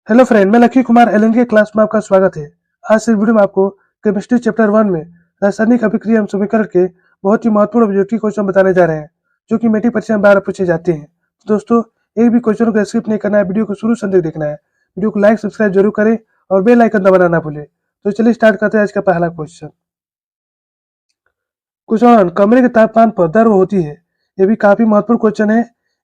Hello friend, मैं lucky Kumar LN के class में आपका स्वागत है। आज इस वीडियो में आपको केमिस्ट्री चैप्टर 1 में रासायनिक अभिक्रिया एवं समीकरण के बहुत ही महत्वपूर्ण ऑब्जेक्टिव क्वेश्चन बताने जा रहे हैं, जो कि मेट्रिक परीक्षा में बार पूछे जाते हैं। तो दोस्तों, एक भी क्वेश्चन को स्किप नहीं करना है, वीडियो को शुरू से अंत तक देखना है। वीडियो को लाइक सब्सक्राइब जरूर करें और बेल आइकन दबाना ना भूलें। तो चलिए स्टार्ट करते हैं आज का पहला क्वेश्चन। क्वेश्चन, कमरे के तापमान पर द्रव होती है। ये भी काफी महत्वपूर्ण क्वेश्चन है।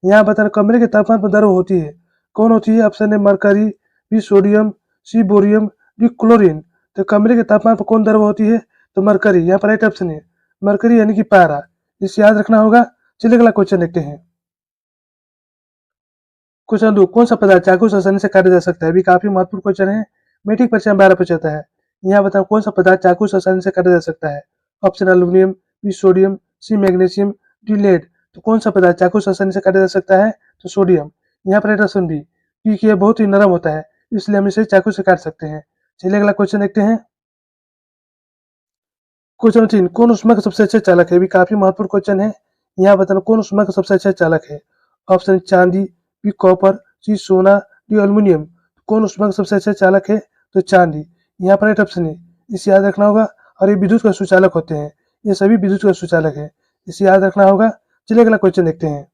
यहाँ बताना, कमरे के तापमान पर द्रव होती है, कौन होती है? ऑप्शन है मरकरी, बी सोडियम, सी बोरियम, डी क्लोरीन। तो कमरे के तापमान पर कौन द्रव होती है? तो मरकरी। यहाँ पर राइट ऑप्शन है मरकरी, यानी कि पारा। इसे याद रखना होगा। चलिए अगला क्वेश्चन देखते हैं। क्वेश्चन 2, कौन सा पदार्थ चाकू से आसानी से काटा जा सकता है? भी काफी महत्वपूर्ण क्वेश्चन है, मेट्रिक परीक्षा में 12 पूछा जाता है। यहाँ बताओ, कौन सा पदार्थ चाकू से आसानी से काटा जा सकता है? Option aluminium, B sodium, C magnesium, D lead. तो कौन सा पदार्थ चाकू से आसानी से काटा जा सकता है? तो सोडियम। यहाँ पर ऑप्शन बी, क्योंकि यह बहुत ही नरम होता है, इसलिए हम इसे चाकू से काट सकते हैं। चलिए अगला क्वेश्चन देखते हैं। क्वेश्चन 3, कौन ऊष्मा का सबसे अच्छा चालक है? भी काफी महत्वपूर्ण क्वेश्चन है। यहाँ बताना, कौन ऊष्मा का सबसे अच्छा चालक है? ऑप्शन चांदी, बी कॉपर, सी सोना, डी एल्यूमिनियम। कौन ऊष्मा का सबसे अच्छा चालक है? तो चांदी। यहाँ पर राइट ऑप्शन है, इसे याद रखना होगा। और ये विद्युत का सुचालक होते हैं, ये सभी विद्युत का सुचालक है, इसे याद रखना होगा। चलिए अगला क्वेश्चन देखते हैं।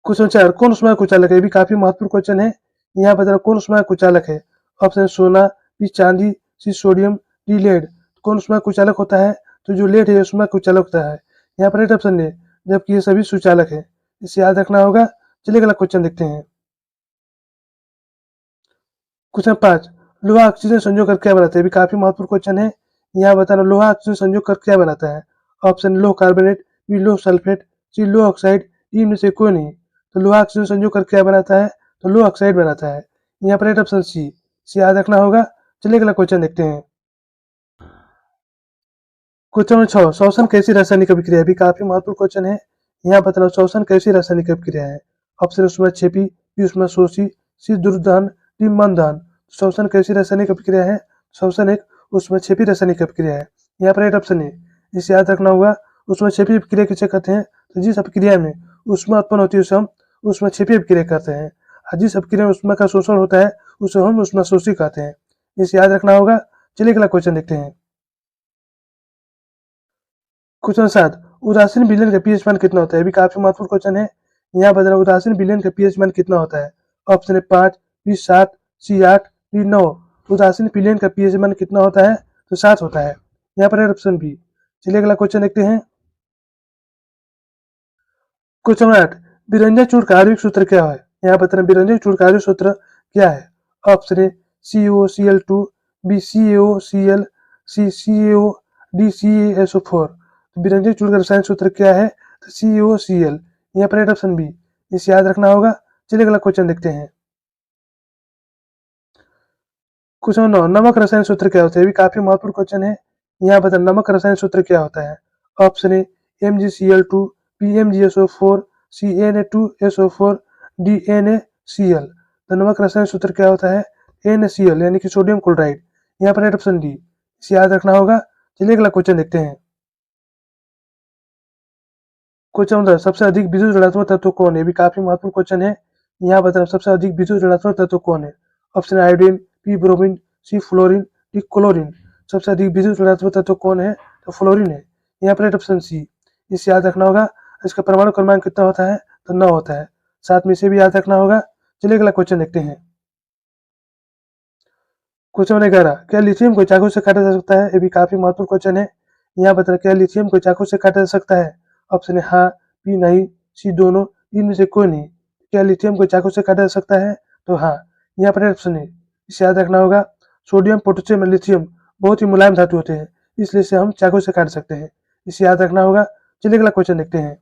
क्वेश्चन 4, कौन ऊष्मा का कुचालक है? ये भी काफी महत्वपूर्ण क्वेश्चन है। यहाँ बताना, कौन ऊष्मा का कुचालक है? ऑप्शन सोना, बी चांदी, सी सोडियम, डी लेड। कौन ऊष्मा का कुचालक होता है? तो जो लेड है ऊष्मा का कुचालक होता है। यहाँ पर राइट ऑप्शन है, जबकि ये सभी सुचालक है, इसे याद रखना होगा। चलिए अगला क्वेश्चन देखते हैं। क्वेश्चन 5, लोहा ऑक्सीजन संयोग कर क्या बनाता है? भी काफी महत्वपूर्ण क्वेश्चन है। यहाँ बताना, लोहा ऑक्सीजन संयोग कर क्या बनाता है? ऑप्शन लोह कार्बोनेट, बी लोह सल्फेट, सी लोह ऑक्साइड, डी इनमें से कोई नहीं। तो लोहा ऑक्सीजन संयोग कर क्या बनाता है? तो लोह ऑक्साइड बनाता है। यहाँ पर राइट ऑप्शन सी, इसे याद रखना होगा। चलिए अगला क्वेश्चन देखते हैं। क्वेश्चन 6, श्वसन कैसी रासायनिक अभिक्रिया है? भी काफी महत्वपूर्ण क्वेश्चन है। यहाँ बताना, श्वसन कैसी रासायनिक अभिक्रिया है? ऑप्शन ऊष्माक्षेपी, बी ऊष्माशोषी, सी दुर्दहन, डी मंदहन। श्वसन कैसी रासायनिक अभिक्रिया है? श्वसन एक ऊष्माक्षेपी रासायनिक अभिक्रिया है। यहाँ पर राइट ऑप्शन है, इसे याद रखना होगा। ऊष्माक्षेपी अभिक्रिया किसे कहते हैं? तो जिस अभिक्रिया में ऊष्मा उत्पन्न होती है उसे हम ऊष्माक्षेपी अभिक्रिया कहते हैं, और जिस अभिक्रिया में ऊष्मा का शोषण होता है उसे हम ऊष्माशोषी कहते हैं। इसे याद रखना होगा। चलिए अगला क्वेश्चन देखते हैं। क्वेश्चन 7, उदासीन विलयन का पीएच मान कितना होता है? भी काफी महत्वपूर्ण क्वेश्चन है। यहाँ बताना, उदासीन विलयन का पीएच मान कितना होता है? ऑप्शन है 5, बी 7, सी 8, डी 9। उदासीन विलयन का पीएच मान कितना होता है? तो 7 होता है। यहाँ पर है ऑप्शन बी। चलिए अगला क्वेश्चन देखते हैं। क्वेश्चन 8, विरंजक चूर्ण का आणविक सूत्र क्या है? यहाँ बताना, विरंजक चूर्ण का आणविक सूत्र क्या है? ऑप्शन है CuCl2, बी CaOCl, सी CaO, डी CaSO4। विरंजक चूर्ण का रसायन सूत्र क्या है? तो CaOCl। यहाँ पर राइट ऑप्शन बी, इसे याद रखना होगा। चलिए अगला क्वेश्चन देखते हैं। क्वेश्चन 9, नमक रसायन सूत्र क्या होता है? भी काफी महत्वपूर्ण क्वेश्चन है। यहाँ बताना, नमक रसायन सूत्र क्या होता है? ऑप्शन है MgCl2, बी MgSO4, सी Na2SO4, डी NaCl। तो नमक रसायन सूत्र क्या होता है? NaCl, यानी कि सोडियम क्लोराइड। यहाँ पर राइट ऑप्शन डी, इसे याद रखना होगा। चलिए अगला क्वेश्चन देखते हैं। क्वेश्चन 10, सबसे अधिक विद्युत ऋणात्मक तत्व कौन है? भी काफी महत्वपूर्ण क्वेश्चन है। यहाँ बताना, सबसे अधिक विद्युत ऋणात्मक तत्व कौन है? ऑप्शन आयोडीन, बी ब्रोमीन, सी फ्लोरीन, डी क्लोरीन। सबसे अधिक विद्युत ऋणात्मक तत्व कौन है? तो फ्लोरीन है। यहाँ पर ऑप्शन सी, इसे याद रखना होगा। इसका परमाणु क्रमांक कितना होता है? तो 9 होता है। साथ में इसे भी याद रखना होगा। चलिए अगला क्वेश्चन देखते हैं। क्वेश्चन 11, क्या लिथियम को चाकू से काटा जा सकता है? ये भी काफी महत्वपूर्ण क्वेश्चन है। यहाँ बताना, क्या लिथियम को चाकू से काटा जा सकता है? ऑप्शन है हाँ, बी नहीं, सी दोनों, इनमें से कोई नहीं। क्या लिथियम को चाकू से काटा जा सकता है? तो हाँ। यहाँ पर ऑप्शन है, इसे याद रखना होगा। सोडियम, पोटेशियम और लिथियम बहुत ही मुलायम धातु होते हैं, इसलिए इसे हम चाकू से काट सकते हैं, इसे याद रखना होगा। चलिए अगला क्वेश्चन देखते हैं।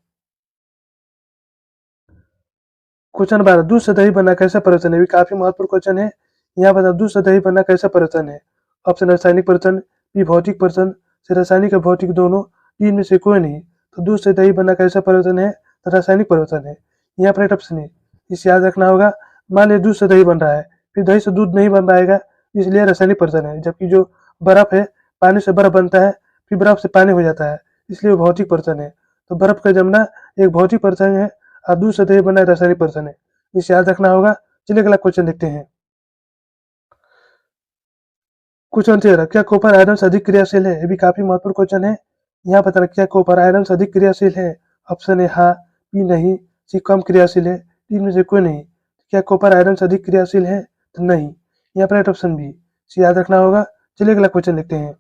क्वेश्चन 12, दूध से दही बनना कैसा परिवर्तन है? भी काफी महत्वपूर्ण क्वेश्चन है। यहाँ बता, दूध से दही बनना कैसा परिवर्तन है? ऑप्शन रासायनिक परिवर्तन, बी भौतिक परिवर्तन, से रासायनिक और भौतिक दोनों, डी इनमें से कोई नहीं। तो दूध से दही बनना कैसा परिवर्तन है? तो रासायनिक परिवर्तन है। यहाँ पर राइट ऑप्शन है, इसे याद रखना होगा। मान लिया दूध से दही बन रहा है, फिर दही से दूध नहीं बन पाएगा, इसलिए रासायनिक परिवर्तन है। जबकि जो बर्फ है, पानी से बर्फ बनता है, फिर बर्फ से पानी हो जाता है, इसलिए वो भौतिक परिवर्तन है। तो बर्फ का जमना एक भौतिक परिवर्तन है, और दूध से दही बनना रासायनिक परिवर्तन है, इसे याद रखना होगा। चलिए अगला क्वेश्चन देखते हैं। क्वेश्चन 13, क्या कॉपर आयरन से अधिक क्रियाशील है? ये भी काफी महत्वपूर्ण क्वेश्चन है। यहाँ बताना क्या कॉपर आयरन से अधिक क्रियाशील है? ऑप्शन ए हाँ, बी नहीं, सी कम क्रियाशील है, डी इनमें से कोई नहीं। क्या कॉपर आयरन से अधिक क्रियाशील है? तो नहीं। यहाँ पर राइट ऑप्शन बी, सी याद रखना होगा। चलिए अगला क्वेश्चन देखते हैं।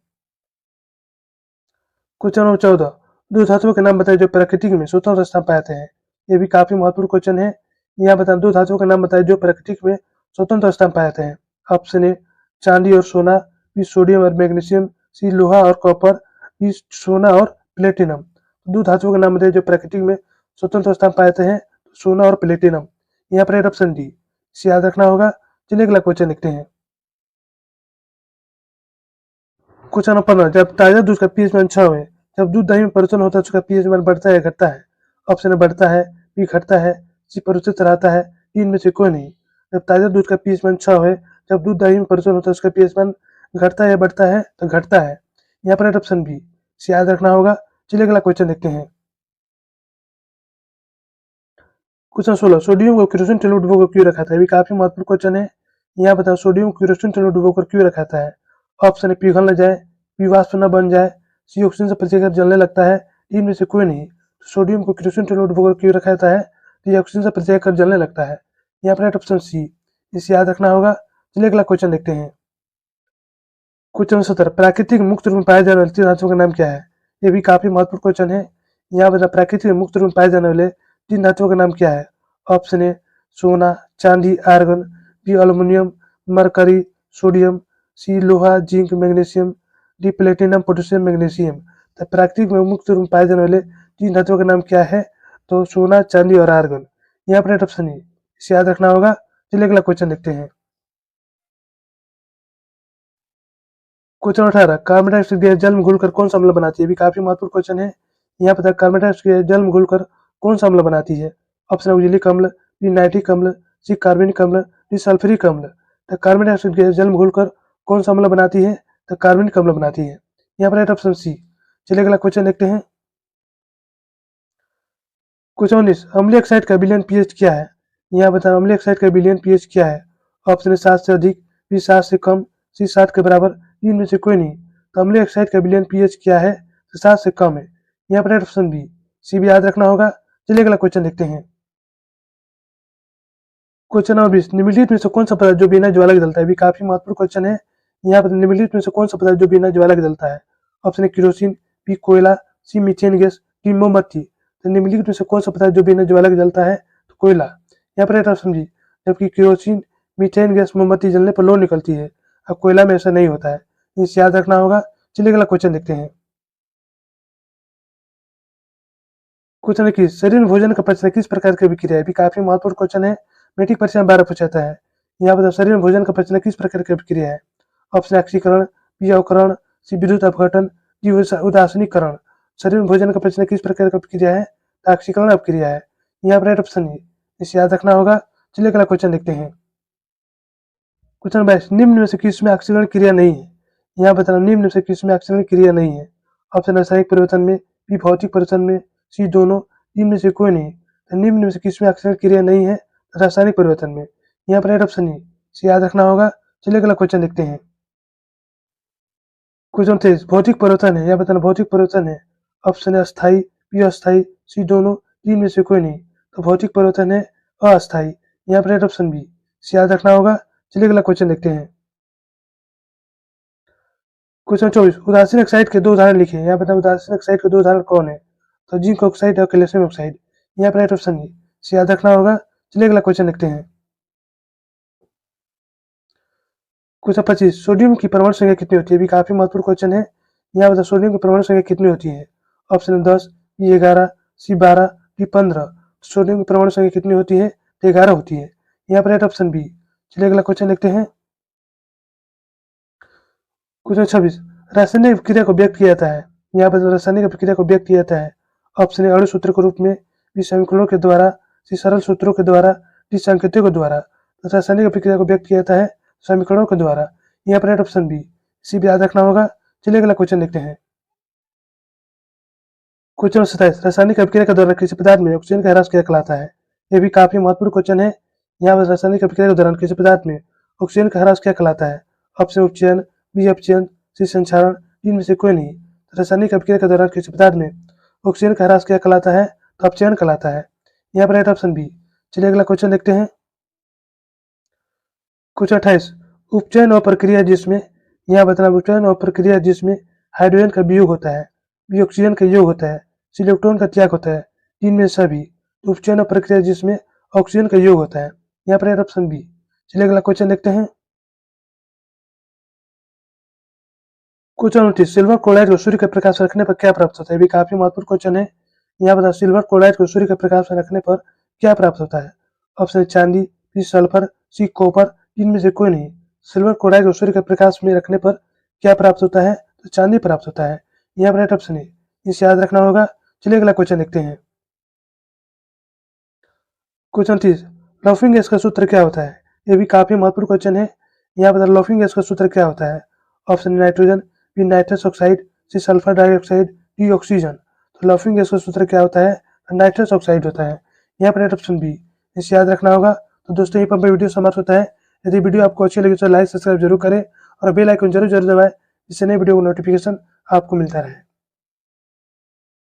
क्वेश्चन नंबर 14, दो धातुओं के नाम बताइए जो प्रकृति में स्वतंत्र स्थान पाते हैं। ये भी काफी महत्वपूर्ण क्वेश्चन है। यहाँ बताना दो धातुओं के नाम बताइए जो प्रकृति में स्वतंत्र स्थान पाते हैं। ऑप्शन ए चांदी और सोना, बी सोडियम और मैग्नीशियम, सी लोहा और कॉपर, डी सोना और प्लेटिनम। दो धातुओं के नाम बताइए जो प्रकृति में स्वतंत्र स्थान पाते हैं। सोना और प्लेटिनम। यहाँ पर ऑप्शन डी, इसे याद रखना होगा। चलिए अगला क्वेश्चन देखते हैं। क्वेश्चन नंबर 15, जब ताजा दूध का पीएच मान 6 है, जब दूध दही में परिवर्तन होता है उसका पीएच मान बढ़ता है घटता है? ऑप्शन ए बढ़ता है, बी घटता है, सी परिवर्तित रहता है, डी इनमें से कोई नहीं। जब ताजा दूध का पीएच मान 6 है, जब दूध दही में परिवर्तन होता है उसका पीएच मान घटता है या बढ़ता है? तो घटता है। यहाँ पर ऑप्शन बी, इसे याद रखना होगा। चलिए अगला क्वेश्चन देखते हैं। क्वेश्चन 16, सोडियम को केरोसिन तेल में डुबोकर क्यों रखा था? ये भी काफी महत्वपूर्ण क्वेश्चन है। यहाँ बताओ सोडियम को केरोसिन तेल में डुबोकर क्यों रखा था है? ऑप्शन ए पिघल न जाए, बी वाष्प न बन जाए, सी ऑक्सीजन से प्रतिक्रिया जलने लगता है, डी इनमें से कोई नहीं। सोडियम को केरोसिन तेल में डुबोकर क्यों रखा जाता है? तो ये ऑक्सीजन से प्रतिक्रिया कर जलने लगता है। यहाँ पर ऑप्शन सी, इसे याद रखना होगा। चलिए अगला क्वेश्चन देखते हैं। क्वेश्चन 17, प्राकृतिक मुक्त रूप में पाए जाने वाले तीन धातुओं का नाम क्या है? ये भी काफी महत्वपूर्ण क्वेश्चन है। यहाँ बता प्राकृतिक मुक्त रूप में पाए जाने वाले तीन धातुओं का नाम क्या है? ऑप्शन ए सोना, चांदी, argon, B aluminium, mercury, sodium, C लोहा, zinc, magnesium, D platinum, potassium, magnesium. तो प्राकृतिक में मुक्त रूप में पाए जाने वाले तीन धातुओं का नाम क्या है? तो सोना, चांदी और आर्गन। यहाँ पर ऑप्शन ए, इसे याद रखना होगा। चलिए अगला क्वेश्चन देखते हैं। क्वेश्चन 18, कार्बन डाइऑक्साइड गैस जल में घुलकर कौन सा अम्ल बनाती है? भी काफी महत्वपूर्ण क्वेश्चन है। यहाँ पर कार्बन डाइऑक्साइड गैस जल में घुलकर कौन सा अम्ल बनाती है? ऑप्शन ऑक्जेलिक अम्ल, बी नाइट्रिक अम्ल, सी कार्बनिक अम्ल, डी सल्फ्यूरिक अम्ल। तो कार्बन डाइऑक्साइड गैस जल में घुलकर कौन सा अम्ल बनाती है? तो कार्बनिक अम्ल बनाती है। यहाँ पर ऑप्शन सी। चलिए अगला क्वेश्चन देखते हैं। क्वेश्चन 19, अम्लीय ऑक्साइड का विलयन पीएच क्या है? यहाँ बताओ अम्लीय ऑक्साइड का विलयन पीएच क्या है? ऑप्शन ए 7 से अधिक, बी 7 से कम, सी 7 के बराबर, डी इनमें से कोई नहीं। तो अम्लीय ऑक्साइड का विलयन पीएच क्या है? तो 7 से कम है। यहाँ पर ऑप्शन बी, सी भी याद रखना होगा। चलिए अगला क्वेश्चन देखते हैं। क्वेश्चन नंबर 20, निम्नलिखित में से कौन सा पदार्थ जो बिना ज्वाला के जलता है? भी काफी महत्वपूर्ण क्वेश्चन है। यहाँ पर निम्नलिखित में से कौन सा पदार्थ जो बिना ज्वाला के जलता है? ऑप्शन ए केरोसिन, बी कोयला, सी मीथेन गैस, डी मोमबत्ती। तो निम्नलिखित में से कौन सा पदार्थ जो बिना ज्वाला के जलता है? तो कोयला। यहाँ पर ऑप्शन जी, जबकि केरोसिन, मीथेन गैस, मोमबत्ती जलने पर लौ निकलती है। अब कोयला में ऐसा नहीं होता है, इसे याद रखना होगा। चलिए अगला क्वेश्चन देखते हैं। क्वेश्चन 21, शरीर में भोजन का पचना किस प्रकार की अभिक्रिया है? भी काफी महत्वपूर्ण क्वेश्चन है। मैट्रिक परीक्षा में 12 पूछा जाता है। यहाँ बताओ शरीर में भोजन का पचना किस प्रकार की अभिक्रिया है? ऑप्शन ऑक्सीकरण, बी अवकरण, सी विद्युत अपघटन, डी उदासीनीकरण। शरीर में भोजन का पचना किस प्रकार की अभिक्रिया है? तो ऑक्सीकरण अभिक्रिया है। यहाँ पर ऑप्शन है, इसे याद रखना होगा। चलिए अगला क्वेश्चन देखते हैं। क्वेश्चन 22, निम्न में से किसमें ऑक्सीकरण क्रिया नहीं है? यहाँ बताना निम्न में से किसमें ऑक्सीकरण क्रिया नहीं है? ऑप्शन रासायनिक परिवर्तन में, बी भौतिक परिवर्तन में, सी दोनों, इनमें से कोई नहीं। तो निम्न में से किसमें ऑक्सीकरण क्रिया नहीं है? रासायनिक परिवर्तन में। यहाँ पर ऑप्शन ई, इसे याद रखना होगा। चलिए अगला क्वेश्चन देखते हैं। क्वेश्चन 23, भौतिक परिवर्तन है। यहाँ बताना भौतिक परिवर्तन है। ऑप्शन है अस्थायी, बी अस्थायी, सी दोनों, तीन में से कोई नहीं। तो भौतिक परिवर्तन है अस्थायी। यहाँ पर ऑप्शन बी, इसे याद रखना होगा। चलिए अगला क्वेश्चन देखते हैं। क्वेश्चन 24, उदासीन ऑक्साइड के दो उदाहरण लिखे। यहाँ बताओ उदासीन ऑक्साइड के दो उदाहरण कौन है? तो जिंक ऑक्साइड और कैल्शियम ऑक्साइड। यहाँ पर ऑप्शन ई, इसे याद रखना होगा। चलिए अगला क्वेश्चन देखते हैं। क्वेश्चन 25, सोडियम की परमाणु संख्या कितनी होती है? भी काफी महत्वपूर्ण क्वेश्चन है। यहाँ बताओ सोडियम की परमाणु संख्या कितनी होती है? ऑप्शन 10, बी 11, सी 12, डी 15। सोडियम की परमाणु संख्या कितनी होती है? तो 11 होती है। यहाँ पर ऑप्शन बी। चलिए अगला क्वेश्चन देखते हैं। क्वेश्चन 26, रासायनिक अभिक्रिया को व्यक्त किया जाता है। यहाँ पर रासायनिक अभिक्रिया को व्यक्त किया जाता है। ऑप्शन ए अणु सूत्र के रूप में, बी समीकरणों के द्वारा, सी सरल सूत्रों के द्वारा, डी संकेतों के द्वारा। तो रासायनिक अभिक्रिया को व्यक्त किया जाता है समीकरणों के द्वारा। यहाँ पर ऑप्शन बी, इसी भी याद रखना होगा। चलिए अगला क्वेश्चन देखते हैं। क्वेश्चन 27, रासायनिक अभिक्रिया के द्वारा किसी पदार्थ में ऑक्सीजन का ह्रास क्या कहलाता है? ये भी काफी महत्वपूर्ण क्वेश्चन है। यहाँ पर रासायनिक अभिक्रिया के दौरान किसी पदार्थ में ऑक्सीजन का ह्रास क्या कहलाता है? ऑप्शन उपचयन, बी अपचयन, सी संक्षारण, इनमें से कोई नहीं। तो रासायनिक अभिक्रिया के दौरान किसी पदार्थ में ऑक्सीजन का ह्रास क्या कहलाता है? तो अपचयन कहलाता है। यहाँ पर राइट ऑप्शन बी। चलिए अगला क्वेश्चन देखते हैं। क्वेश्चन 28, उपचयन और प्रक्रिया जिसमें, यहाँ बताना उपचयन और प्रक्रिया जिसमें हाइड्रोजन का वियोग होता है, बी ऑक्सीजन का योग होता है, सी इलेक्ट्रॉन का त्याग होता है, इनमें सभी। उपचयन और प्रक्रिया जिसमें ऑक्सीजन का योग होता है। यहाँ पर राइट ऑप्शन बी। चलिए अगला क्वेश्चन देखते हैं। क्वेश्चन 29, सिल्वर क्लोराइड को सूर्य के प्रकाश में रखने पर क्या प्राप्त होता है? भी काफी महत्वपूर्ण क्वेश्चन है। यहाँ बताओ सिल्वर क्लोराइड को सूर्य के प्रकाश में रखने पर क्या प्राप्त होता है? ऑप्शन चांदी, बी सल्फर, सी कॉपर, इनमें से कोई नहीं। सिल्वर क्लोराइड को सूर्य के प्रकाश में रखने पर क्या प्राप्त होता है? तो चांदी प्राप्त होता है। यहाँ पर राइट ऑप्शन है, इसे याद रखना होगा। चलिए अगला क्वेश्चन देखते हैं। क्वेश्चन 30, लॉफ्टिंग गैस का सूत्र क्या होता है? ये भी काफी महत्वपूर्ण क्वेश्चन है। यहाँ पर लॉफ्टिंग गैस का सूत्र क्या होता है? Option nitrogen, B nitrous oxide, C sulphur dioxide, D oxygen. तो लॉफ्टिंग गैस का सूत्र क्या होता है? नाइट्रस ऑक्साइड होता है। यहाँ पर राइट ऑप्शन बी, इसे याद रखना होगा। तो दोस्तों यहीं पर वीडियो समाप्त होता है। यदि वीडियो आपको अच्छी लगी तो लाइक सब्सक्राइब जरूर करें और बेल आइकन जरूर दबाएं, जिससे नई वीडियो का नोटिफिकेशन आपको मिलता रहे।